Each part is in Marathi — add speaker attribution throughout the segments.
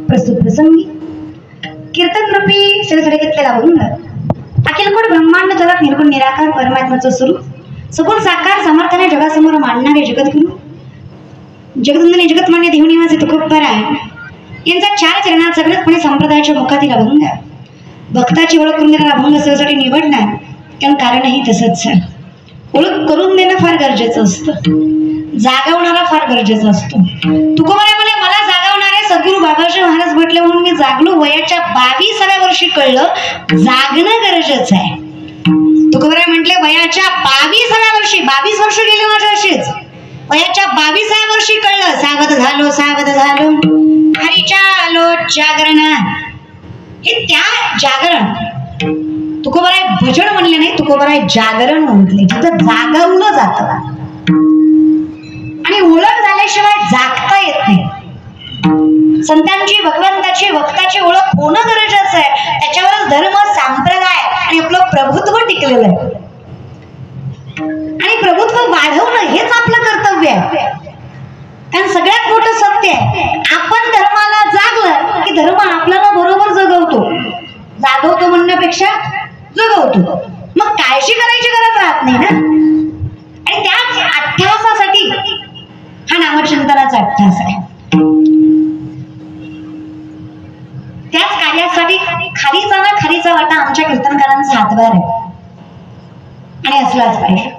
Speaker 1: प्रस्तुत प्रसंगी कीर्तन रूपी शिरसडे घेतलेला अभंग अखिलकोट ब्रह्मांड जगात निर्गुण निराकार परमात्म्याचं स्वरूप सगुण साकार समर्थाने जगासमोर मांडणारे जगद्गुरु जगदंदने जगतमान्य देवनिवासी तुकोबराय यांचा 4 चरणात सगळ्यातपणे संप्रदायाच्या मुखातील अभंग भक्ताची ओळख करून देणारा अभंग सहजसाठी निवडणार कारण कारणही तसंच आहे. ओळख करून देणं फार गरजेचं असतं, जागवणारा फार गरजेचा असतो. तुकोबराय म्हणे मला जागवणारे सद्गुरू बाबाजी महाराज म्हटले म्हणून मी जागलो. वयाच्या 22व्या वर्षी कळलं जागणं गरजेचं आहे. तुकोबराय म्हटले वयाच्या 22व्या वर्षी 22 वर्ष गेले माझ्या अशीच वयाच्या 22व्या वर्षी कळलं सावध झालो हरीच्या आलो जागरण. हे त्या जागरण तुकोबराय भजन म्हणले नाही, तुकोबराय जागरण म्हटले. तिथं जागवलं जातं आणि ओळख झाल्याशिवाय जागता येत नाही. संतांची भगवंताची भक्ताची ओळख होणं गरजेचं आहे. त्याच्यावरच धर्म संप्रदाय आणि आपलं प्रभुत्व टिकलेलं आहे आणि प्रभुत्व वाढवणं हेच आपलं कर्तव्य आहे. कारण सगळ्यात मोठं सत्य आहे आपण धर्माला जागलं की धर्म आपल्याला बरोबर जगवतो. जागवतो म्हणण्यापेक्षा जगवतो. मग काळजी करायची गरज राहत नाही ना. आणि त्या अट्ठासासाठी हा नामचिंतनाचा अट्ठास आहे. त्याच कार्यासाठी खालीचा वाटा आमच्या कीर्तनकारांचा हातभार आहे आणि असलाच पाहिजे.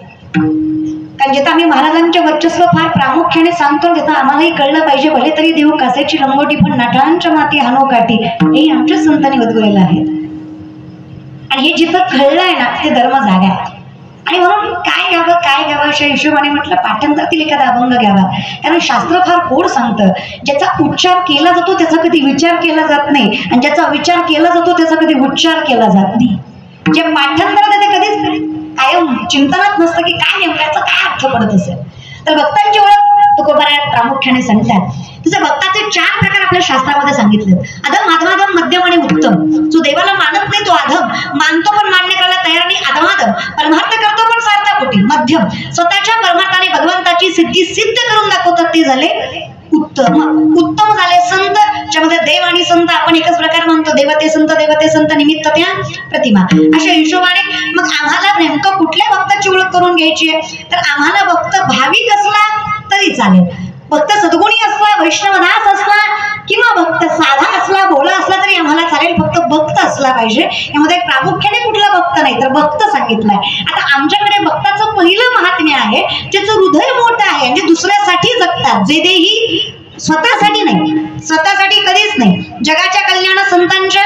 Speaker 1: कारण जिथं आम्ही महाराजांच्या वर्चस्व फार प्रामुख्याने सांगतो तिथं आम्हालाही कळलं पाहिजे. भले तरी देऊ कासेची लंगोटी पण नाटांच्या माती हानो काठी हे आमच्याच संतांनी उद्गवलेलं आहे. आणि हे जिथं कळलंय ना ते धर्म जागा आहे. आणि म्हणून काय घ्यावं अशा हिशोबाने म्हटलं पाठांतरातील एखादा अभंग घ्यावा. कारण शास्त्र फार गोड सांगतं ज्याचा उच्चार केला जातो त्याचा कधी विचार केला जात नाही आणि ज्याचा विचार केला जातो त्याचा कधी उच्चार केला जात नाही. जे पाठांतरात ते कधीच कायम चिंतनात नसतं की काय नेमक्याचा काय अर्थ पडत असेल. तर भक्तांची ओळख तुकोबाराय प्रामुख्याने सांगतात. तुझ्या भक्ताचे 4 प्रकार आपल्या शास्त्रामध्ये सांगितले. अधम, अधमाधम, मध्यम आणि उत्तम. जो देवाला मानत नाही तो अधम, मानतो पण मान्य करायला तयार नाही अधमाधम, परमार्थ करतो पण सार्थापोटी मध्यम, स्वतःच्या परमार्थाने भगवंताची सिद्धी सिद्ध करून दाखवतात ते झाले उत्तम. उत्तम झाले संत, ज्यामध्ये देव आणि संत आपण एकच प्रकार मानतो. देवते संत निमित्त त्या प्रतिमा. अशा हिशोबाने मग आम्हाला नेमकं कुठल्या भक्ताची ओळख करून घ्यायची आहे, तर आम्हाला भक्त भाविक असला तरी चालेल, भक्त सद्गुणी असला, वैष्णवदास असला किंवा भक्त साधा असला, भोळा असला तरी आम्हाला चालेल, फक्त भक्त असला पाहिजे. यामध्ये प्रामुख्याने कुठला भक्त नाही तर भक्त सांगितलाय. आता आमच्याकडे भक्ताचं पहिलं महात्म्य आहे, ज्याचं हृदय मोठं आहे आणि दुसऱ्यासाठी जगतात. जे देही स्वतःसाठी नाही, स्वतःसाठी कधीच नाही. जगाच्या कल्याण संतांच्या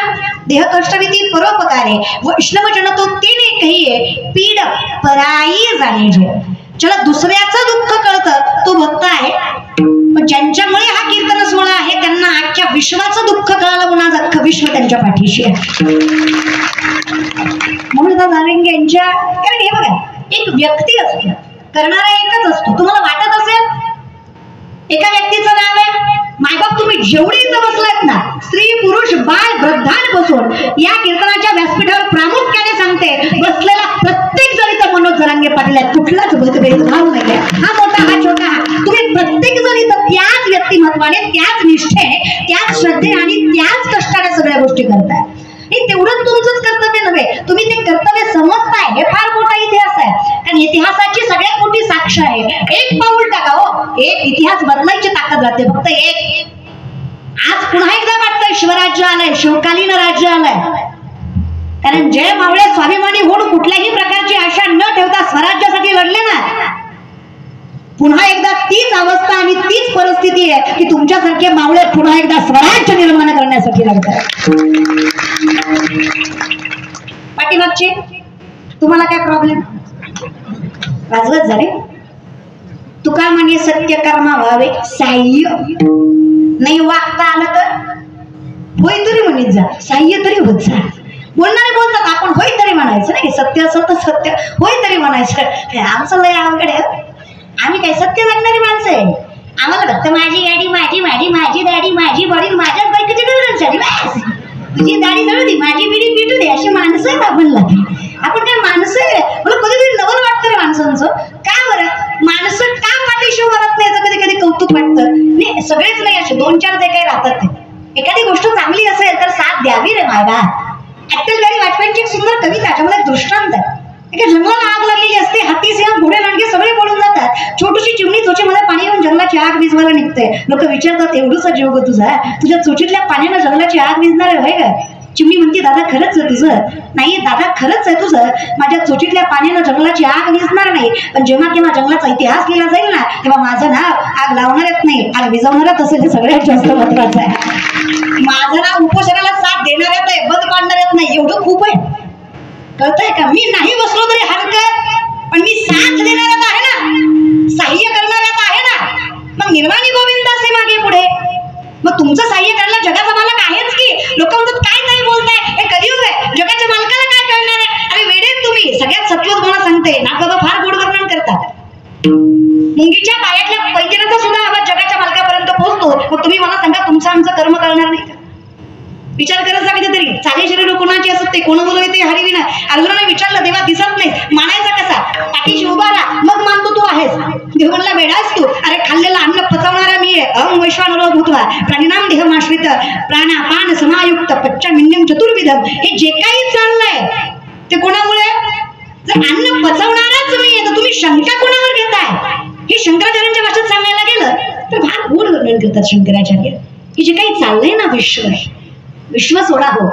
Speaker 1: देह कष्टविधी परोपकारे वैष्णव जनतो तिने कहिये पीड पराई जाणे जे. ज्याला दुसऱ्याचं दुःख कळतं तो भक्त आहे, पण ज्यांच्यामुळे हा कीर्तन सोहळा आहे त्यांना अख्ख्या विश्वाचं दुःख कळालं म्हणून आज अख्खं विश्व त्यांच्या पाठीशी आहे. म्हणून यांच्या, कारण हे बघा, एक व्यक्ती असते, करणारा एकच असतो. तुम्हाला वाटत असेल एका व्यक्तीचं नाव आहे मायबाप, तुम्ही जेवढे इथं बसलात ना, स्त्री पुरुष बाळ वृद्धांपासून या कीर्तनाच्या व्यासपीठावर प्रामुख्याने सांगते, बसलेला प्रत्येक जण इथं मनोज जरांगे पाटील आहेत. कुठलाच भेदभाव नाही, हा मोठा हा छोटा, तुम्ही प्रत्येक जण इथं त्याच व्यक्तिमत्वाने, त्याच निष्ठेने, त्याच श्रद्धेने आणि त्याच कष्टाने सगळ्या गोष्टी करताय. हे तेवढंच तुमचंच कर्तव्य नव्हे, तुम्ही ते कर्तव्य समजताय, हे फार मोठा इतिहास आहे. कारण इतिहासाची सगळ्यात मोठी साक्ष आहे. एक पाऊल टाका हो, एक इतिहास बदलायची ताकद राहते, फक्त एक. आज पुन्हा एकदा वाटतं शिवराज्य आलंय, शिवकालीन राज्य आलंय. कारण जय मावळे स्वाभिमानी होऊन कुठल्याही प्रकारची आशा न ठेवता स्वराज्यासाठी लढले ना, पुन्हा एकदा तीच अवस्था आणि तीच परिस्थिती आहे की तुमच्यासारखे मावळे पुन्हा एकदा स्वराज्य निर्माण करण्यासाठी लढतात. पाठीमागचे तुम्हाला काय प्रॉब्लेम वाजवत झाले. तुका म्हणे सत्य कर्मा व्हावे साह्य, नाही वागता आलं तर होय तरी म्हणत जा, साह्य तरी होत जा. बोलणारे बोलतात, आपण होय तरी म्हणायचं नाही, सत्य असेल तर सत्य होय तरी म्हणायचं. आमचं लय अवघड आहे, आम्ही काय सत्य जगणारी माणसं आहे. आम्हाला फक्त माझी गाडी, माझी माझी माझी दाढी, माझी बॉडी, माझ्याच बायकोची गरज, बस तुझी दाढी जळू दे, माझी बिडी पिटू दे, अशी माणसं आहेत आपण. आपण काय माणसं आहे? मला कधी कधी नवल वाटतं रे माणसांचं. का बरं माणसं का पाठीशी वरत नाही याचं कधी कधी कौतुक वाटतं. नाही सगळेच नाही, असे 2-4 जे काही राहतात ते. एखादी गोष्ट चांगली असेल तर साथ द्यावी रे मायबा. अटल बिहारी वाजपेयींची एक सुंदर कविता, त्याच्यामध्ये एक दृष्टांत आहे. एका जंगलाला आग लागलेली असते, हाती सिंह घोडे लांडगे सगळे पळून जातात. छोटीशी चिमणी चोचीमध्ये पाणी येऊन जंगलाची आग विझवायला निघते. लोक विचारतात, एवढूसा जीव ग तुझा, तुझ्या चोचीतल्या पाण्यानं जंगलाची आग विझणार आहे का? चिमणी म्हणते, दादा खरंच आहे तुझं. नाही दादा खरंच आहे तुझं, माझ्या चोचीतल्या पाण्यानं जंगलाची आग विझणार नाही, पण जेव्हा केव्हा जंगलाचा इतिहास लिहिला जाईल ना, तेव्हा माझं नाव आग लावणारच नाही, आग विझवणारच असेल, हे सगळ्यात जास्त महत्वाचं आहे. माझं नाव उपोषणाला साथ देणाऱ्यात आहे, बंद पाडणाऱ्यात नाही, एवढं खूप आहे. कळतंय का? मी नाही बसलो तरी हरकत, पण मी साथ देणाऱ्यात आहे ना, साह्य करणाऱ्यात आहे ना. मग निर्वाणी गोविंद असे मागे पुढे, मग तुमचं साह्य करायला जगाचा मालक आहेच की. लोक म्हणतात काय काय बोलताय, हे कलियुग आहे, जगाच्या मालकाला काय कळणार आहे? अरे वेडेत तुम्ही. सगळ्यात सत्वत मला सांगते ना, बाबा फार गोड वर्णन करतात. मुंगीच्या पायातल्या पैंजणाचा सुद्धा आवाज जगाच्या मालकापर्यंत पोहोचतो. मग तुम्ही मला सांगा तुमचं आमचं कर्म कळणार नाही का? विचार करत जा कधीतरी. चाले शरीर कोणाची असत ते, कोण बोलवे ते हरिविना. अर्जुनाने विचारलं, देवा दिसत नाही, मानायचा कसा? पाठीशी उभा राहा, मग मानतो तू आहेस. देव म्हणला, वेडास तू, अरे खाल्लेलं अन्न पचवणारा मी आहे. अहं वैश्वानरो भूत्वा प्राणिनाम देहमाश्रित प्राणापान समायुक्त पच्चमिन्यम चतुर्विधम. हे जे काही चाललंय ते कोणामुळे? जर अन्न पचवणाराच मी आहे तर तुम्ही शंका कोणावर घेताय? हे शंकराचार्यांच्या भाषेत सांगायला गेलं तर फार गोड वर्णन करतात शंकराचार्य. हे जे काही चाललंय ना, विश्व सोडा हो,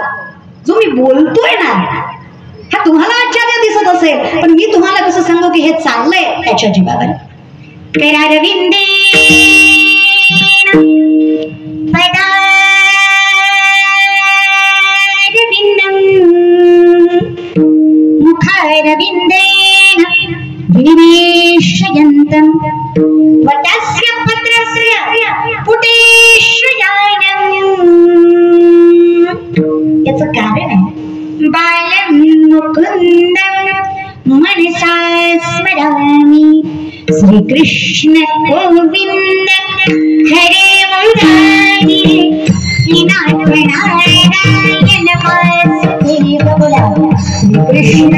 Speaker 1: जो मी बोलतोय ना, हा तुम्हाला आश्चर्य दिसत असेल, पण मी तुम्हाला कसं सांगू की हे चाललंय त्याच्या जीवावर. पेरारविंदे पदारविंदम मुखारविंदेन विनिवेशयन्तं वटस्य पत्रस्य पुटेशयानं. याचं कारण आहे, बालं मुकुंदं मनसा स्मरामि श्री कृष्ण गोविंद हरे मुरारी नाथ नारायण वासुदेव बोला श्री कृष्ण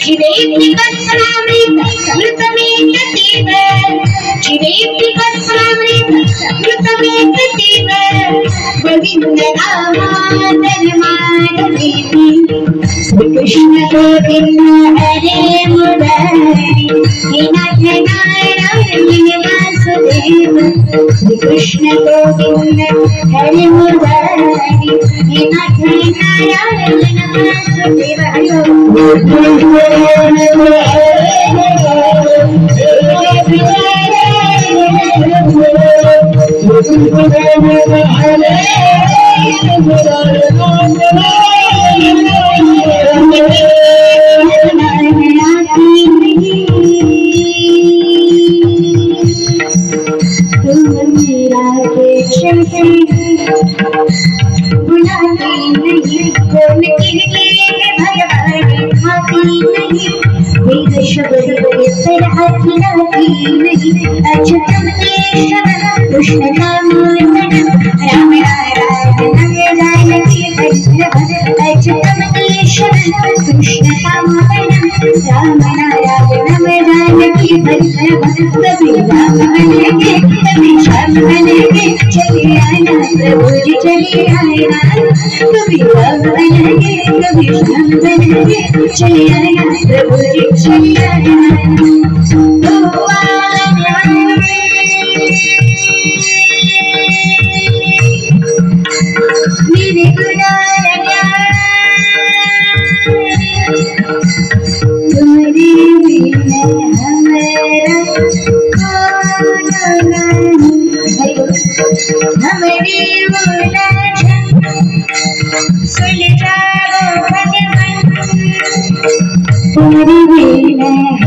Speaker 1: चिरेति कस्मामृत समृतमेत देव चिरेति कस्मामृत समृतमेत देव गोविंद दामोदर माधवी श्री कृष्ण गोविंद हरे मुरारी नाथ नारायण वासुदेव श्री कृष्ण गोविंद हरे मुरारी नाथ नारायण वासुदेव कृष्ण दामोदर राम नारायण अच्युतम केशव कृष्ण दामोदर राम नारायण जानकी कबीर राम बनेगे कबीर श्याम बनेगे चले आना प्रभु जी चले आना कबीर राम बनेगे कबीर श्याम बनेगे चले आना प्रभु जी चले आना मेरे गुनाह तुम्हारी बिना हमारा हमारी बोला सुन जाओ भगवान तुम्हारी बिना हमारा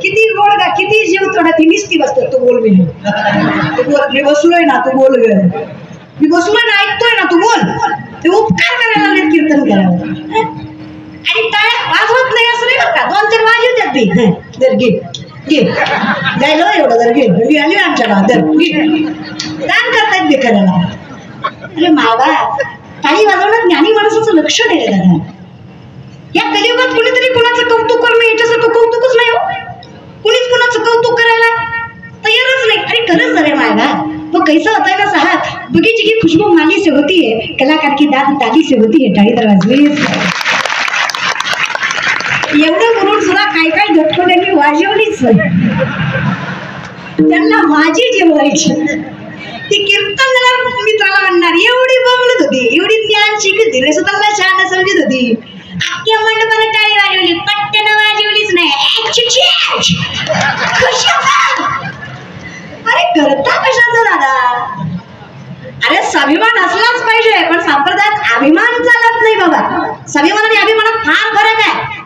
Speaker 1: किती गोड का किती जीव थोडा ती निसती बसतो तू बोल मी बसलोय ना तू बोल ग मी बसलोय ना ऐकतोय ना तू बोल ते उपकार करायला लागले कीर्तन करावं आणि टाळ्या वाजवत नाही असं नाही बरं का 2-4 वाजवतात ते दर घे घे गायलो एवढं दर घे मी आली आमच्या गावात दर दान करतायत बेकाराला अरे मावा टाळी वाजवण्यात ज्ञानी माणसाचं लक्ष नाही दादा या कलियुगात कुणीतरी कुणाचं कौतुक करणं याच्यासारखं कौतुकच नाही हो कुणीच कुणाचं कौतुक करायला तयारच नाही अरे खरंच अरे मायगा वो कैसा होता है ना साहब बगीचे की खुशबू माली से होती है कलाकार की दाद ताली से होती है टाळी तर वाजवी एवढं म्हणून सुद्धा काय काय झटको त्यांनी वाजवलीच त्यांना माझी जेवायची ती कीर्तनला मित्राला म्हणणार एवढी बोलत होती एवढी ज्ञान शिकत होती स्वतःला छान समजत होती अख्ख्या मंडपाला टाळी वाजवली पट्ट्यानं वाजवलीच नाही अरे करता कशाचं दादा अरे स्वाभिमान असलाच पाहिजे पण संप्रदायात अभिमान चालत नाही बाबा स्वाभिमान आणि अभिमानात फार फरक आहे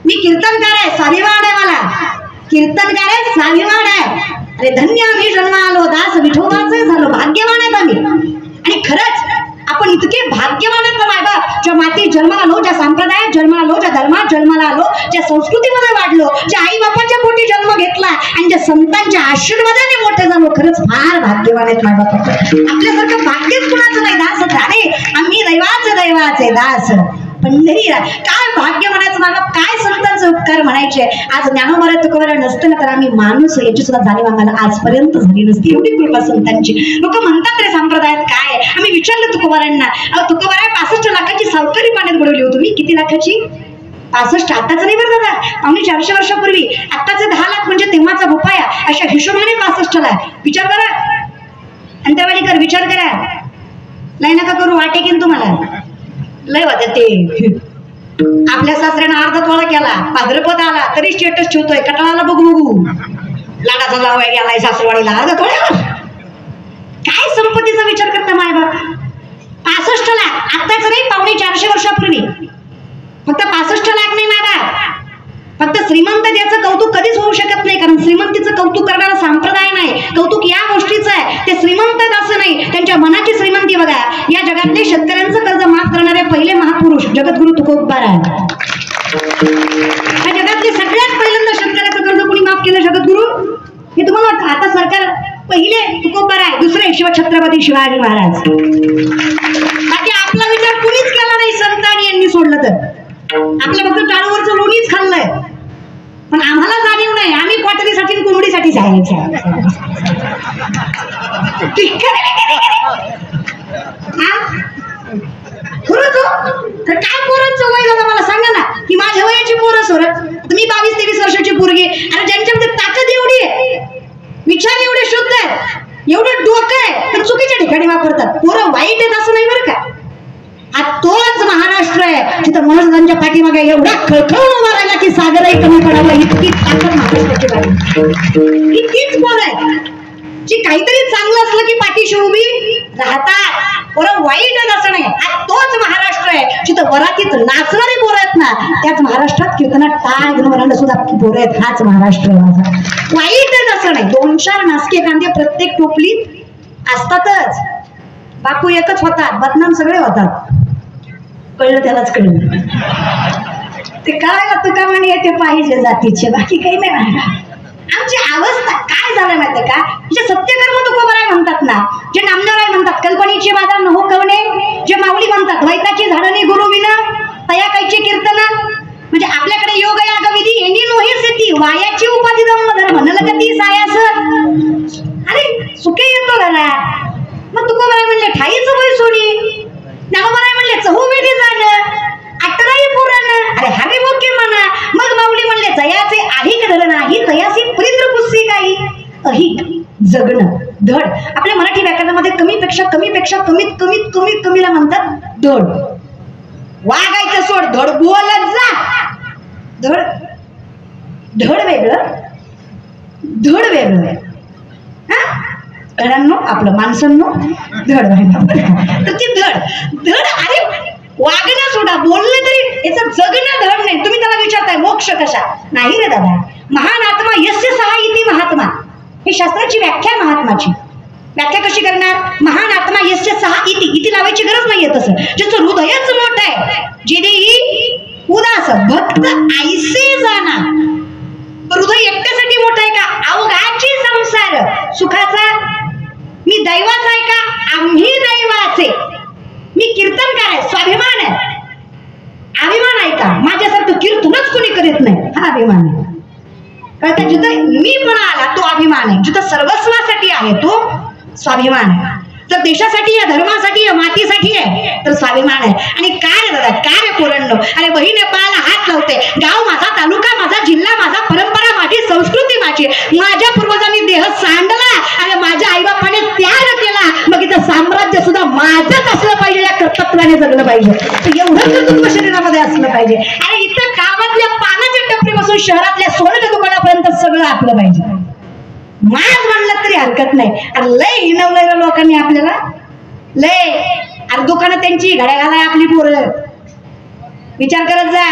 Speaker 1: मी कीर्तनकार आहे स्वाभिमान आहे मला कीर्तनकार आहे स्वाभिमान आहे अरे धन्य आम्ही जन्म आलो दास विठोबाचे झालो भाग्यवान आहेत आम्ही आणि खरंच आपण इतके भाग्यवान आहेत मायबाप ज्या मातीत जन्माला आलो ज्या संप्रदायात जन्माला आलो ज्या धर्मात जन्माला आलो ज्या संस्कृतीमध्ये वाढलो ज्या आई बापाच्या पोटी आणि ज्या संतांच्या आशीर्वादाने मोठे झालो खरंच फार भाग्यवान आहेत माझ्या बाबा. आपल्यासारखं भाग्यच कुणाचं नाही. दास झाले आम्ही दैवाचे दास पंढरीला. काय भाग्य म्हणायचं माझा, काय संतांचे उपकार म्हणायचे. आज ज्ञानोबा तुकोबारा नसतं ना तर आम्ही माणूस याची सुद्धा जाणीव आम्हाला आजपर्यंत झाली नसती. एवढी कृपा संतांची. लोक म्हणतात रे संप्रदायात काय. आम्ही विचारलं तुकोबारांना, तुकोबारा 65 लाखाची सावकारी पाण्यात बुडवली होती. मी किती लाखाची? 65. आताच नाही बरं दादा, पावणे 400 वर्षापूर्वी. आत्ताचे 10 लाख म्हणजे तेव्हाचा रुपया. अशा हिशोबाने 65 ला. विचार करा अंतरवालीकर, विचार करा. नाही नका करू, वाटेकीन तुम्हाला लय वाटत. ते आपल्या सासऱ्यानं अर्धा तोळा केला, भाद्रपद आला तरी स्टेटस ठेवतोय कटाळाला बघू लाडाचा जावई गेलाय सासरवाडीला अर्धा तोळ्यावर. काय संपत्तीचा विचार करता माय बाप. 65 लाख आत्ताच नाही, पावणे 400 वर्षापूर्वी. फक्त 65 लाख नाही माय बाप. फक्त श्रीमंत त्याचं कौतुक कधीच होऊ शकत नाही, कारण श्रीमंतीचं कौतुक करणारा संप्रदाय नाही. कौतुक या गोष्टीचं आहे, ते श्रीमंत असं नाही, त्यांच्या मनाची श्रीमंती बघा. या जगातले शेतकऱ्यांचं कर्ज माफ करणारे पहिले महापुरुष जगद्गुरु तुकोबारा. या जगातले सगळ्यात पहिल्यांदा शेतकऱ्याचं कर्ज कोणी माफ केलं? जगद्गुरु. हे तुम्हाला वाटतं आता सरकार पहिले तुकोबारा आहे, दुसरे छत्रपती शिवाजी महाराज. बाकी आपला विचार कुणीच केला नाही संतांनी यांनी सोडलं तर. आपल्या फक्त टाळूवरचं लोणीच खाल्लंय, पण आम्हाला जाणीव नाही. आम्ही क्वाटरीसाठी कोंबडीसाठी जायचं. तर काय पोरांचं वय झालं मला सांगा ना, की माझ्या वयाची पोरं सोरत. मी 22-23 वर्षाची पोरगी. आणि ज्यांच्यामध्ये ताकद एवढी आहे, विचार एवढे शुद्ध आहेत, एवढं डोकं आहे, तर चुकीच्या ठिकाणी वापरतात. पोरं वाईट आहेत असं नाही बरं का. तोच महाराष्ट्र आहे जिथं महाराजांच्या पाठीमागे एवढा खळखळून उभा राहिला की सागरही कमी पडावा. इतकी ताकद महाराष्ट्राची बाजू. इतकीच पोरं आहे जी काहीतरी चांगलं असलं की पाठीशी उभी राहतात. पोरं वाईट आहेत असं नाही. तोच महाराष्ट्र आहे जिथं वरातीत नाचणारी पोरं आहेत ना, त्याच महाराष्ट्रात कीर्तनात टाळ घेऊन वरांड सुद्धा पोरं आहेत. हाच महाराष्ट्र माझा. वाईट आहेत असं नाही. 2-4 नासके कांदे प्रत्येक टोपलीत असतातच. बापू एकच होतात, बदनाम सगळे होतात. कळलं त्यालाच कळलं. ते काय तुका म्हणे ते पाहिजे जातीचे, बाकी काही नाही. आमची अवस्था काय झालं माहिती का, जे सत्यकर्म तुकोबाराय म्हणतात ना, जे नामदेवराय म्हणतात कल्पनेची बाधा न हो कवणे, जे माऊली म्हणतात द्वैताची झाडणी गुरु विना तया कायची कीर्तन. म्हणजे आपल्याकडे योग याग विधी येणी नोही सिद्धी वायाची उपाधी धम्म धर्म नलगती सायास. अरे सुखे येतो घरा. मग तुकोबाराय म्हणले ठाईच वय सोडी. नामदेवराय म्हणले चहू वेळी जाणं 18 पुराण. अरे हरे मोके म्हणा. मग माऊली म्हणले जयाचे अधिक धर नाही तयासी परिद्र पुस्ती काही. अधिक जगणं धड. आपल्या मराठी व्याकरणामध्ये कमीपेक्षा कमीत कमीला म्हणतात धड. वागायचं सोड, धड बोलत जा. धड वेगळं, धड वेगळं. घरांनो आपलं माणसांनो धड तर ती धड. अरे वागणं सोडा, बोललं तरी याचं जगणं धड नाही. तुम्ही त्याला विचारताय मोक्ष कशा? नाही रे दादा. महान आत्मा यस्य सहा इति महात्मा. ही शास्त्राची व्याख्या. महात्माची व्याख्या कशी करणार? महान आत्मा यस्य सहा इति लावायची गरज नाहीये. तसं ज्याचं हृदयच मोठं आहे, जे उदास भक्त ऐसे जाना. हृदय एकट्यासाठी मोठं आहे का? अवघाची संसार सुखाचा. मी दैवाचा आहे का? आम्ही दैवाचे. मी कीर्तनकार आहे, स्वाभिमान आहे. अभिमान आहे का? माझ्यासारखं कीर्तनच कोणी करीत नाही, हा अभिमान आहे. कळतं? जिथं मी पण आला तो अभिमान आहे. जिथं सर्वस्वासाठी आहे तो स्वाभिमान आहे. तर देशासाठी आहे, धर्मासाठी आहे, मातीसाठी आहे तर स्वाभिमान आहे. आणि काय दादा, काय पोरांनो. अरे बहीण नेपाळाला हात लावते. गाव माझा, तालुका माझा, जिल्हा माझा, परंपरा माझी, संस्कृती माझी. माझ्या पूर्वजांनी देह सांडला आणि माझ्या आईबापाने त्याग केला. मग इथं साम्राज्य सुद्धा माझंच असलं पाहिजे. या कर्तृत्वाने जगलं पाहिजे. तर एवढं कर्तृत्व शरीरामध्ये असलं पाहिजे. आणि इथं गावातल्या पानाच्या टपरीपासून शहरातल्या सोन्याच्या दुकानापर्यंत सगळं आपलं पाहिजे. माझ म्हणलं तरी हरकत नाही. अरे लय हिनवलंय लोकांनी आपल्याला, लय. अरे दुकानं त्यांची, घड्या घालाय आपली पोरं. विचार करत जा.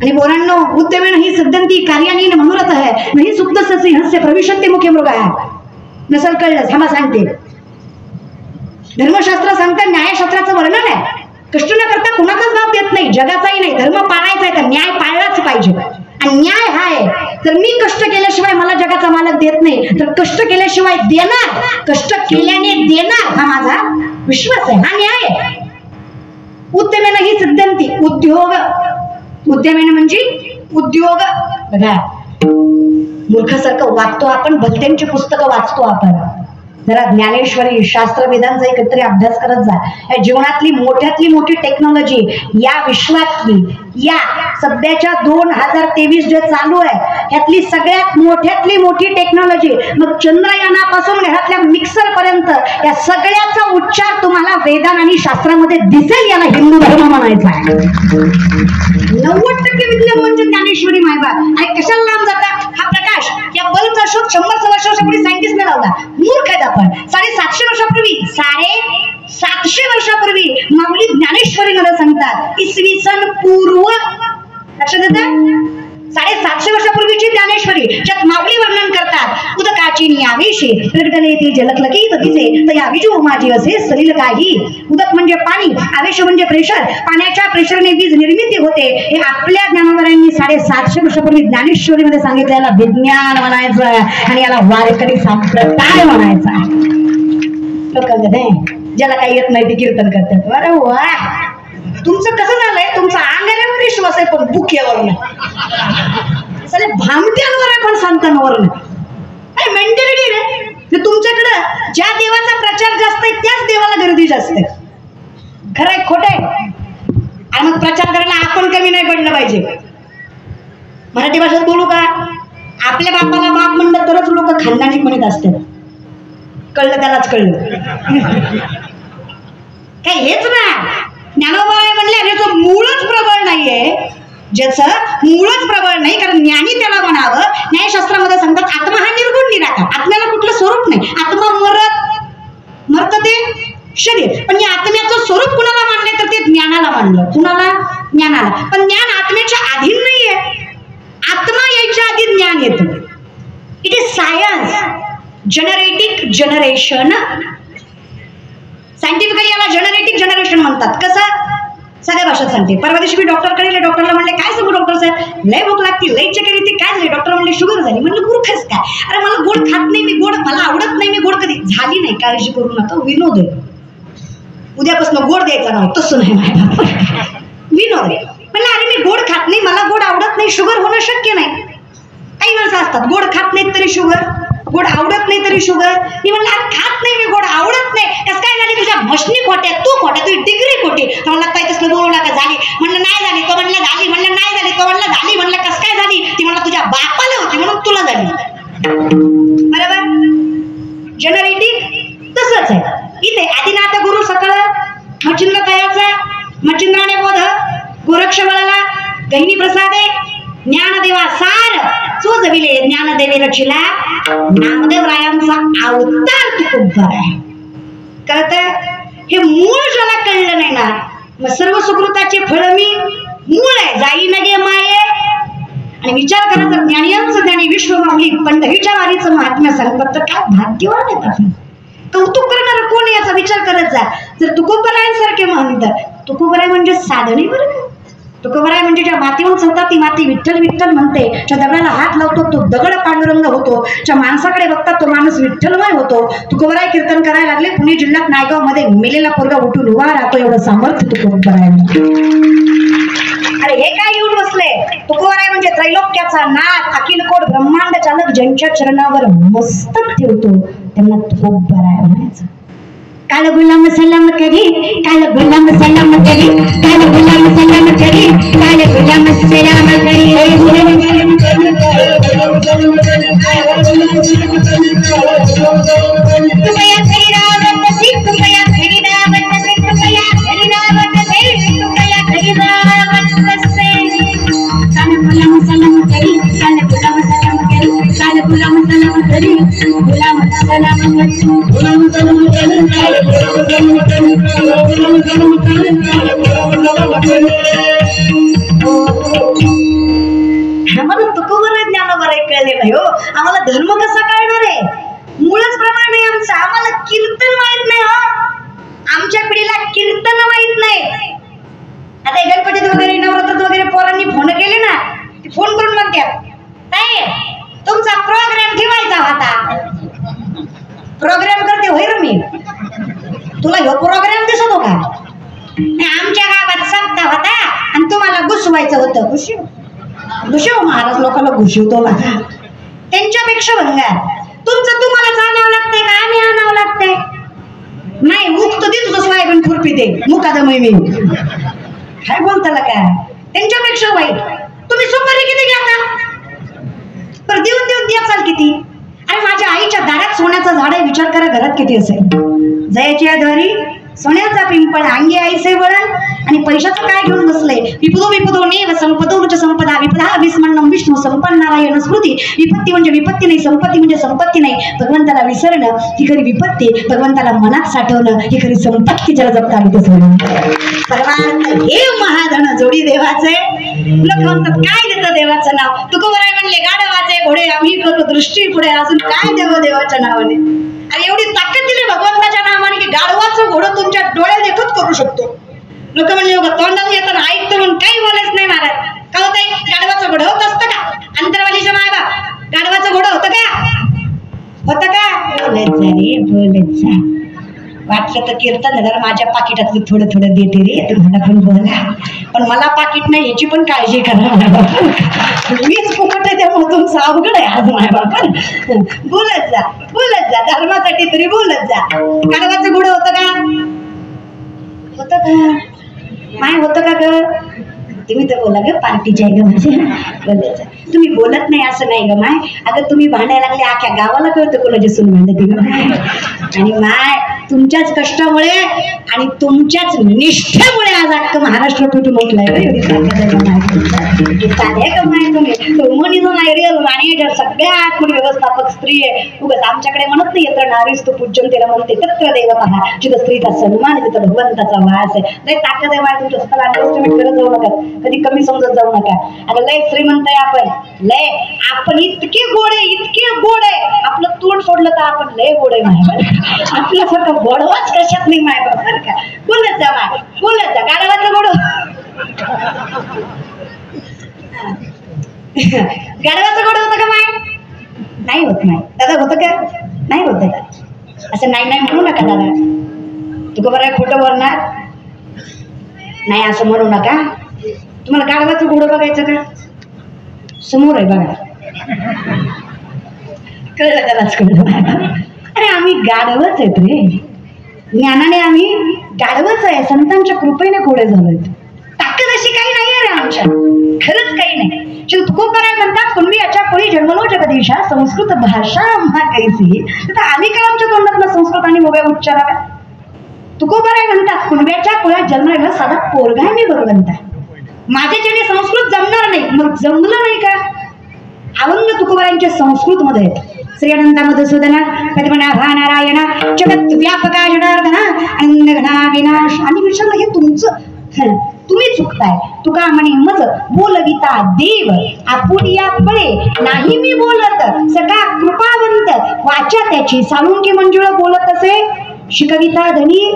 Speaker 1: आणि पोरांनो उद्यमेन ही सिद्धंती कार्यानी मनोरथ आहे. नाही सुप्त ससी हस्य प्रविशंती मुखे मृग आहे. नसल कळलं थांबा सांगते. धर्मशास्त्र सांगतं, न्यायशास्त्राचं वर्णन आहे. कष्ट न करता कुणाचाच बाप देत नाही, जगाचाही नाही. धर्म पाळायचा आहे तर न्याय पाळलाच पाहिजे. आणि न्याय हा आहे तर मी कष्ट केल्याशिवाय मला जगाचा मालक देत नाही, तर कष्ट केल्याशिवाय देणार, कष्ट केल्याने देणार हा माझा विश्वास आहे, हा न्याय आहे. उद्यमेन ही सिद्धंती, उद्योग, उद्यमेन म्हणजे उद्योग. बघा मूर्खासारखं वाचतो आपण, भलत्यांची पुस्तकं वाचतो आपण. जरा ज्ञानेश्वरी शास्त्र वेदांचा एकत्र अभ्यास करत जा. या जीवनातली मोठ्यातली मोठी टेक्नॉलॉजी, या विश्वातली, या सध्याच्या 2023 जे चालू आहे यातली सगळ्यात मोठ्यातली मोठी टेक्नॉलॉजी, मग चंद्रयानापासून घरातल्या मिक्सर पर्यंत या सगळ्याचा उच्चार तुम्हाला वेदान आणि शास्त्रामध्ये दिसेल. याला हिंदू धर्म म्हणायचा आहे. 90% विज्ञान म्हणजे ज्ञानेश्वरी मायबा. आणि कशाला लांब जाता? हा प्रकाश, या बल्बचा शोध 100 वर्षापूर्वी सायंटिस्टने लावला. मूर्ख आहेत आपण. 750 वर्षापूर्वी, 750 वर्षापूर्वी माऊली ज्ञानेश्वरी मध्ये सांगतात, इसवी सन पूर्व, लक्षात येतं, 750 वर्षापूर्वीची ज्ञानेश्वरी ज्यात माऊली वर्णन करतात, उदकाची नियावेशी प्रगटले ती झलकलकीत दिसे तया विजू माझी असे सलील काही. उदक म्हणजे पाणी, आवेश म्हणजे प्रेशर, पाण्याच्या प्रेशरने वीज निर्मिती होते. हे आपल्या ज्ञानोबरांनी 750 वर्षापूर्वी ज्ञानेश्वरी मध्ये सांगितलं. याला विज्ञान म्हणायचं आणि याला वारकरी संप्रदाय म्हणायचा. लोक ज्याला काही येत नाही ते कीर्तन करतात. अरे वा, तुमचं कसं झालंय? तुमचा अंगाऱ्यावर विश्वास आहे पण बुक्यावर नाही, सगळे भामट्यांवर आहे पण संतांवर नाही. मेंटॅलिटी रे, तुमच्याकडं ज्या देवाचा प्रचार जास्त आहे त्याच देवाला गर्दी जास्त आहे. खरं आहे खोट आहे? आणि मग प्रचार करायला आपण कमी नाही पडलं पाहिजे. मराठी भाषेत बोलू का? आपल्या बापाला बाप म्हणलं तरच लोक खानदानी म्हणत असतात. कळलं त्यालाच कळलं काय? हेच ना ज्ञानोबा म्हणले, ज्याचं मूळच प्रबळ नाहीये, ज्याचं मूळच प्रबळ नाही, कारण ज्ञानी त्याला म्हणावं. न्यायशास्त्रामध्ये सांगतात आत्मा हा निर्गुण निराकार, आत्म्याला कुठलं स्वरूप नाही. आत्मा मरत ते शरीर, पण या आत्म्याचं स्वरूप कुणाला मानले तर ते ज्ञानाला मानलं. कुणाला? ज्ञानाला. पण ज्ञान आत्म्याच्या अधीन नाहीये, आत्मा यायच्या आधी ज्ञान येतं. It is science, genetic generation. Scientifically याला जनरेटिक जनरेशन म्हणतात. कसं? साध्या भाषेत सांगते. परवा दिवशी मी डॉक्टरकडे, डॉक्टरला म्हणले काय सांगू डॉक्टर साहेब, लय भूक लागते, लय चक्कर येते, काय झाले? डॉक्टर म्हणले शुगर झाली. म्हणलं मूर्खच काय? अरे मला गोड खात नाही मी, गोड मला आवडत नाही मी, गोड कधी झाली नाही, काळजी करू नका, विनोद आहे. उद्यापासून गोड द्यायचा नाही, तसं नाही माहिती, विनोद आहे. म्हणलं अरे मी गोड खात नाही, मला गोड आवडत नाही, शुगर होणं शक्य नाही. काही माणसं असतात गोड खात नाहीत तरी शुगर, गोड आवडत नाही तरी शुगर. मी म्हणलं खात नाही मी, गोड आवडत नाही, कसं काय झाली? तुझ्या मशनी खोट्या, तू खोट्या, तुझी डिग्री खोटी. तो म्हणला काय तसलं बोलू नका, झाली. म्हणलं नाही झाली. तो म्हणला झाली. म्हणलं नाही झाली. तो म्हणला झाली. म्हणलं कसं काय झाली? ती म्हणलं तुझ्या बापाला होती म्हणून तुला झाली. बरोबर? जनरेटिक तसंच आहे. इथे आदिनाथ गुरु सकळ, मच्छिंद्र तयाचा, मच्छिंद्राने बोध, गोरक्ष वळला, गहिनी प्रसादे, ज्ञानदेवा सार चोजविले, ज्ञानदेवे रक्षिला, नामदेव रायांचा अवतार तुकोबर आहे. कळत? हे मूळ ज्याला कळलं नाही ना, मग सर्व सुकृताचे फळ मी मूळ आहे, जाई नगे माये. आणि विचार करा, जर ज्ञानियांचं ज्ञानी विश्वमाऊली पंढरीच्या वारीचं महात्म्य सांगतात तर काय भाग्यवान आहेत आपण. कौतुक करणार कोण याचा विचार करत जा. जर तुकोबरायांसारखे म्हणतात, तुकोबराय म्हणजे साधने बरं का. तुकोबराय म्हणजे ज्या मातीहून चलतात ती माती विठ्ठल विठ्ठल म्हणते, ज्या दगडाला हात लावतो तो दगड पांडुरंग होतो, ज्या माणसाकडे बघतात तो माणूस विठ्ठलमय होतो. तुकोबराय कीर्तन करायला लागले, पुणे जिल्ह्यात नायगाव मध्ये मेलेला पोरगा उठून उभा राहतो, एवढं सामर्थ्य तुकोबराय. अरे हे काय येऊन बसले? तुकोबराय म्हणजे त्रैलोक्याचा नाथ, अखिल कोट ब्रह्मांड चालक, ज्यांच्या चरणावर मस्तक ठेवतो त्यांना तुकोबराय म्हणायचं. काल गुलाम सलाम करी, काल गुलाम सलाम करी, काल गुलाम सलाम करी, काल गुलाम सलाम करी. तुमया घरी रावत नसे, तुमया घरी रावत नसे, तुमया घरी रावत नसे, तुमया घरी रावत नसे. काल गुलाम सलाम करी, काल गुलाम सलाम करी, काल गुलाम सलाम करी, गुलाम सलाम करी, गुलाम सलाम करी. आम्हाला तुकोबराय ज्ञानोबराय कळले नाही हो. आम्हाला धर्म कसा कळणार आहे? मूळच प्रमाण नाही आमचं. आम्हाला कीर्तन माहित नाही हो. आमच्या पिढीला कीर्तन माहित नाही. आता गणपतीत वगैरे नवरात्रात वगैरे पोरांनी फोन केले ना, फोन करून म्हणतात काय बर मी तुला ह्यो प्रोग्राम दिसत हो का आमच्या गावात सप्ताह होता आणि तुम्हाला घुसवायचं होतं घुसव महाराज लोकांना घुसवतो माझा त्यांच्यापेक्षा भंगार तुमचं तुम्हाला आणावं लागतंय का आम्ही आणावं लागतंय नाही मुक्त दे तुझं सोयाबीन खुरपी दे मुकादमय मी काय बोलताला काय त्यांच्यापेक्षा वाईट तुम्ही सुपारी किती घ्या पर देऊन देऊन द्या चाल किती अरे माझ्या आईच्या दारात सोन्याचं झाड आहे विचार करा घरात किती असेल जयाच्या धरी सोन्याचा पिंपळ अंगी आईसे वळण आणि पैशाचं काय घेऊन बसलंय विपदो नेव संपदो संपदा विपदा विस्मरणं विष्णू संपन्न नारायण स्मृती विपत्ती म्हणजे विपत्ती नाही संपत्ती म्हणजे संपत्ती नाही भगवंताला विसरणं ही खरी विपत्ती भगवंताला मनात साठवणं ही खरी संपत्ती ज्याला जपता आली परमानंद हे महाधन जोडी देवाचे लोक म्हणतात काय देतं देवाचं नाव तुकोबराय म्हणले गाढवाचे घोडे आम्ही करू दृष्टी पुढे अजून काय देव देवाच्या नावाने आणि एवढी ताकद दिली भगवंताच्या नावाने की गाढवाचं घोडं तुमच्या डोळ्यात देखत करू शकतो लोक म्हणले तोंडात येतं ऐकतं म्हणून काही बोलायच नाही महाराज का होत गाढवाचं घोडं होत असतं का अंतरवालीच्या मायबाप गाढवाचं घोडं होतं का बोलत जा रे बोलत जा वाटलं तर कीर्तन जरा माझ्या पाकिटातलं थोडं थोडं देते रे तुम्हाला पण बोला पण मला पाकिट नाही याची पण काळजी करा मीच फुकट आहे त्यामुळे तुमचं अवघड आहे आज मायबाप बोलत जा धर्मासाठी तरी बोलत जा गाढवाचं घोडं होतं का माय होतं का ग तुम्ही तर बोला ग पार्टीच्या आहे ग माझ्या बोलायचं तुम्ही बोलत नाही असं नाही ग माय अगं तुम्ही भांडायला लागले अख्ख्या गावाला कळतं कोणाची सून भांडते ग माय आणि माय तुमच्याच कष्टामुळे आणि तुमच्याच निष्ठेमुळे आज अख्खं महाराष्ट्र कुठे म्हटलंय एवढी सगळ्यात मोठी व्यवस्थापक स्त्री आहे उगाच आमच्याकडे म्हणत नाही येतं नारीस तो पूजन तिला म्हणते तत्र देवता जिथं स्त्रीचा सन्मान आहे तिथं भगवंताचा वास आहे लय ताकद आहे माय तुमच्या स्वतःला अंडरस्टिमेट करत जाऊ नका कधी कमी समजत जाऊ नका अगं लय श्रीमंत आहे आपण इतके गोड आहे आपलं तोंड सोडलं तर आपण लय गोड आहे माय आपल्यासारखं गोडवाच कशात नाही माय बाबा बरं का बोलत जा गाढवाचं गोड गाढवाचं गोड होतं का माय नाही होत नाही दादा होतं का नाही होत का असं नाही म्हणू नका दादा तू बरं खोटं बोलणार नाही असं म्हणू नका तुम्हाला गाढवाचं घोडं बघायचं का समोर आहे बघा कळलं त्यालाच कळलं अरे आम्ही गाढवच आहेत रे ज्ञानाने आम्ही गाढवच आहे संतांच्या कृपेने घोडे झालोय ताकद अशी काही नाही रे आमच्या खरंच काही नाही तुकोबराय म्हणतात कुणबी याच्या पुढे जन्मलो जगदीशा संस्कृत भाषा आम्हा कैसी तर आम्ही काय आमच्या तोंडातलं संस्कृत आणि मोबाईल उच्चाराव्या तुकोबराय म्हणतात कुणब्याच्या कुळात जन्माला साधा पोरगा मी भगवंता माझ्याच्याने संस्कृत जमणार नाही मग जमलं नाही का अवंग तुकोबरायांच्या संस्कृत मध्ये आहेत श्री अनंता मधुसूदना पद्मनाभा नारायणा जगत व्यापका जनार्दना आनंद घना विनाश आणि विषय हे तुमचं तुम्ही चुकताय तुका म्हणे मज बोलविता देव आपुडिया पळे नाही मी बोलत सका कृपावंत वाचा त्याची साळुंकी मंजुळ बोलत असे शिकविता धनी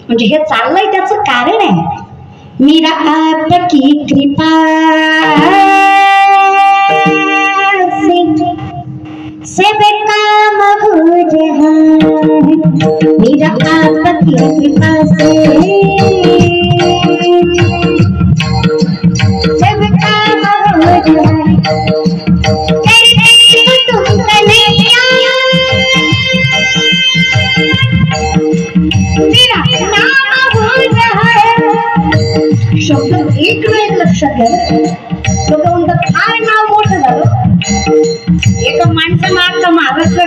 Speaker 1: म्हणजे हे चाललंय त्याचं कारण आहे मीरा आपकी कृपा से बेकाम हो जहां मेरा आपकी कृपा से बेकाम हो जहां तेरी तेरी तुम कन्हैया मेरा नाम हो जहां शब्द एक वेळ लक्षात घ्या तो म्हणतात फार नाव मोठं झालं एक माणसं मागचं महाराष्ट्र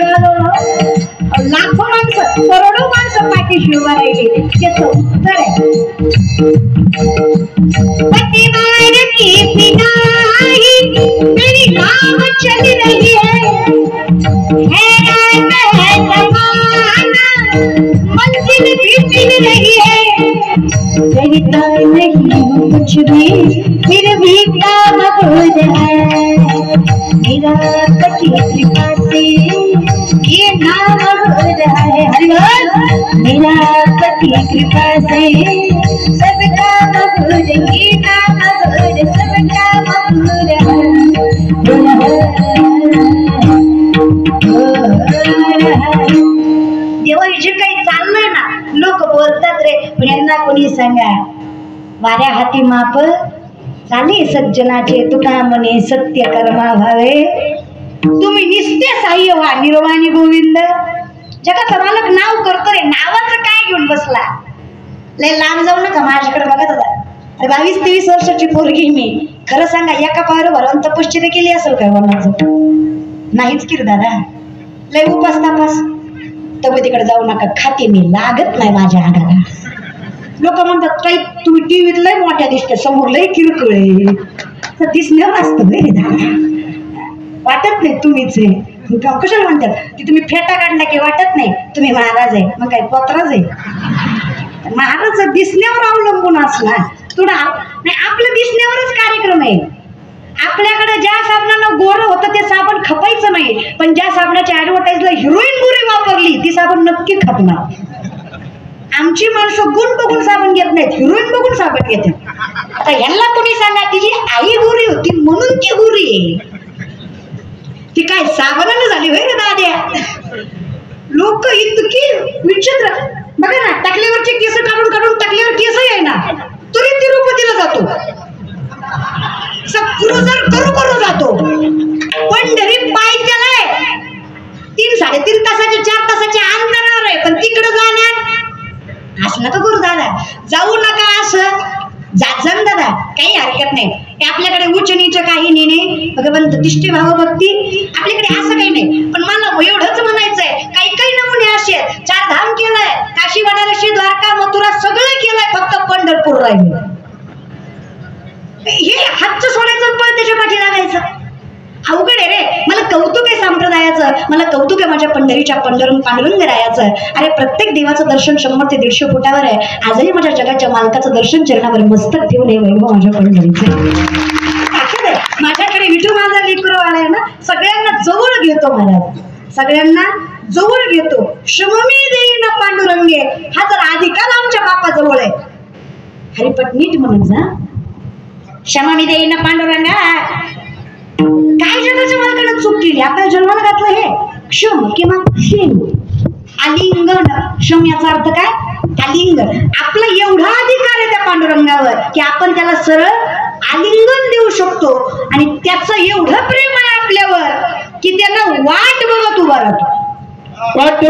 Speaker 1: लाखो माणसं करोडो माणसं पाठीशी उभा राहिली त्याचं उत्तर आहे पतिवार की पिनाही मेरी नाव चल रही है जमाना मंजिल भी मिल रही है कहता नहीं कुछ भी फिर भी काम हो जाए मेरा पति कृपा से ये नाम हो रहा है हरिवंश मेरा पति कृपा से सब काम हो रही नाम हो रहा सब काम हो रहा देवा जे काही चाललंय ना लोक बोलतात रे, पण यांना कोणी सांगा वाऱ्या हाती माप झाले सज्जनाचे, तुका म्हणे सत्य कर्मा भावे. तुम्ही निस्ते साह्य व्हा निर्वाणी गोविंद. जगाचा मालक नाव करतो रे, नावाचं काय घेऊन बसला. लय लांब जाऊ नका, माझ्याकडे बघत होता. अरे 22-23 वर्षाची पोरगी मी. खरं सांगा एका पायावर भरून तपश्चर्या केली असेल काय वनाचं? नाहीच की दादा. लय उपास तापास तब्येतीकडे जाऊ नका, खाते मी, लागत नाही माझ्या अंगाला. लोक म्हणतात काही तुम्ही टीव्हीत लय मोठ्या दिसते, समोर लय किरकोळ आहे. तर दिसण्यावर असतं रे दादा, वाटत नाही तुम्हीच आहे. कशाला म्हणतात की तुम्ही फेटा काढला की वाटत नाही तुम्ही महाराज आहे, मग काय पत्राच आहे. महाराज दिसण्यावर अवलंबून असणार थोडा नाही, आपल्या दिसण्यावरच कार्यक्रम आहे. आपल्याकडे ज्या साबणानं गोरं होतं ते साबण खपायचं नाही, पण ज्या साबणाच्या ऍडव्हर्टाईजला हिरोईन गोरी वापरली ती साबण नक्की खपणार. आमची माणसं गुण बघून साबण घेत नाहीत, हिरोईन बघून साबण घेतात. आता ह्यांना कोणी सांगा तिची आई गोरी होती म्हणून ती गोरी आहे, ती काय साबणानं झाली होय रे दाद्या. लोक इतकी विचित्र. बघा ना, टाकल्यावरचे केस काढून काढून टाकल्यावर केस आहे ना तरी तिरुपतीला जातो, क्रुझर करू जातो. पंढरी पाय त्याला 3-3.5 तासाचे 4 तासाचे अंतरावर आहे, पण तिकडे जाणार असं नका करू दादा. जाऊ नका असं जात दादा, काही हरकत नाही. आपल्याकडे उच्च नीच काही नाही, भगवंत तिष्ठे भाव भक्ती आपल्याकडे असं काही नाही. पण मला एवढंच म्हणायचंय, काही नमुने असे 4 धाम केलंय, काशी बनारसी द्वारका मथुरा सगळं केलंय, फक्त पंढरपूर राहिलं. हे हातचं सोडायचं पण त्याच्या पाठी लागायचं अवघड आहे रे. मला कौतुक आहे संप्रदायाचं, मला कौतुक आहे माझ्या पंढरीच्या पांडुरंग रायाचं. अरे प्रत्येक देवाचं दर्शन 100 ते 150 फुटावर आहे. आजही माझ्या जगाच्या मालकाचं दर्शन चरणावर मस्तक ठेवून हे वैभव माझ्या पंढरीचं. माझ्याकडे विठू माझा लेकरू आलाय ना, सगळ्यांना जवळ घेतो महाराज, सगळ्यांना जवळ घेतो. श्रममी देईन पांडुरंगे, हा जर अधिकार आमच्या बापाजवळ आहे. हरिपट नीट म्हणून जा, क्षमामी देईन पांडुरंगा. काय जगाच्या मालकानं चूक केली, आपल्या जन्माला घातलं हे क्षम किंवा क्षीण. आलिंगन, क्षम याचा अर्थ काय? आलिंग. आपला एवढा अधिकार आहे त्या पांडुरंगावर की आपण त्याला सरळ आलिंगन देऊ शकतो. आणि त्याचं एवढं प्रेम आहे आपल्यावर की त्याला वाट बघत उभा राहतो. वाट